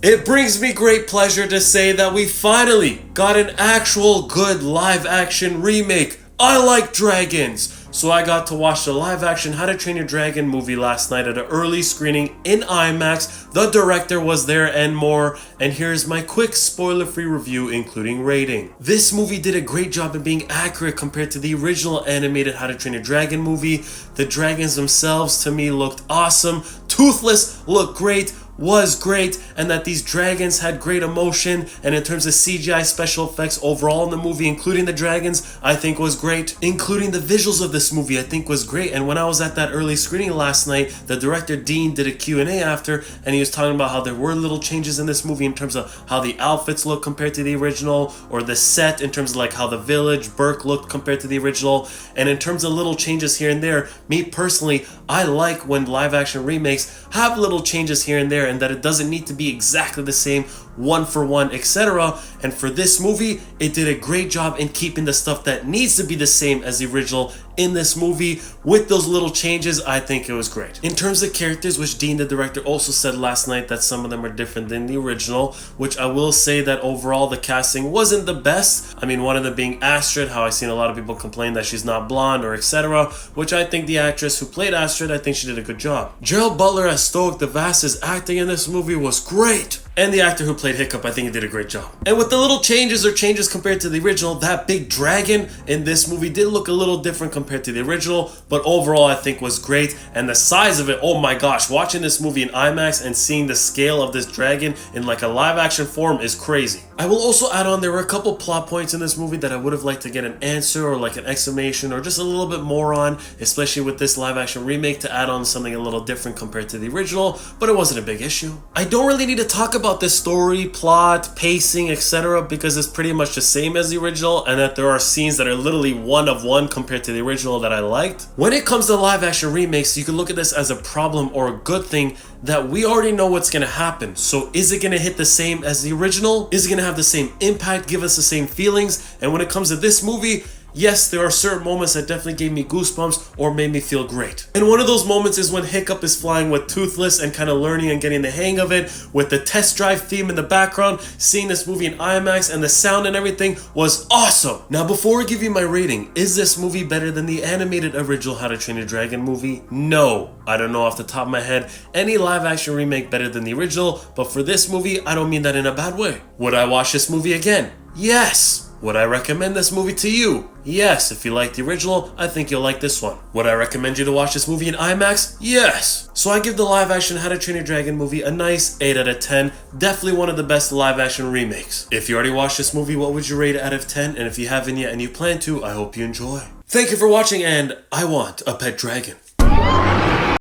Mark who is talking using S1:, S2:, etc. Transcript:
S1: It brings me great pleasure to say that we finally got an actual good live-action remake. I like dragons! So I got to watch the live-action How to Train Your Dragon movie last night at an early screening in IMAX. The director was there and more. And here's my quick spoiler-free review including rating. This movie did a great job in being accurate compared to the original animated How to Train Your Dragon movie. The dragons themselves to me looked awesome. Toothless looked great. Was great, and that these dragons had great emotion, and in terms of CGI special effects overall in the movie, including the dragons, I think was great. Including the visuals of this movie, I think was great. And when I was at that early screening last night, the director Dean did a Q&A after, and he was talking about how there were little changes in this movie in terms of how the outfits look compared to the original, or the set in terms of like how the village, Burke looked compared to the original. And in terms of little changes here and there, me personally, I like when live action remakes have little changes here and there, and that it doesn't need to be exactly the same one for one, etc. And for this movie, it did a great job in keeping the stuff that needs to be the same as the original in this movie. With those little changes, I think it was great. In terms of characters, which Dean, the director, also said last night that some of them are different than the original, which I will say that overall the casting wasn't the best. I mean, one of them being Astrid, how I've seen a lot of people complain that she's not blonde or etc., which I think the actress who played Astrid, I think she did a good job. Gerald Butler as Stoic the Vast's acting in this movie was great. And the actor who played Hiccup, I think he did a great job. And with the little changes compared to the original, that big dragon in this movie did look a little different compared to the original, but overall I think was great. And the size of it, oh my gosh, watching this movie in IMAX and seeing the scale of this dragon in like a live action form is crazy. I will also add on, there were a couple plot points in this movie that I would have liked to get an answer or like an explanation or just a little bit more on, especially with this live action remake, to add on something a little different compared to the original, but it wasn't a big issue. I don't really need to talk about the story, plot, pacing, etc. because it's pretty much the same as the original, and that there are scenes that are literally one of one compared to the original that I liked. When it comes to live action remakes, you can look at this as a problem or a good thing, that we already know what's going to happen. So is it going to hit the same as the original? Is it going to have the same impact, give us the same feelings? And when it comes to this movie, yes, there are certain moments that definitely gave me goosebumps or made me feel great. And one of those moments is when Hiccup is flying with Toothless and kind of learning and getting the hang of it, with the test drive theme in the background. Seeing this movie in IMAX and the sound and everything was awesome. Now before I give you my rating, is this movie better than the animated original How to Train Your Dragon movie? No. I don't know off the top of my head any live action remake better than the original, but for this movie, I don't mean that in a bad way. Would I watch this movie again? Yes. Would I recommend this movie to you? Yes. If you like the original, I think you'll like this one. Would I recommend you to watch this movie in IMAX? Yes. So I give the live action How to Train Your Dragon movie a nice 8 out of 10. Definitely one of the best live action remakes. If you already watched this movie, what would you rate it out of 10? And if you haven't yet and you plan to, I hope you enjoy. Thank you for watching, and I want a pet dragon.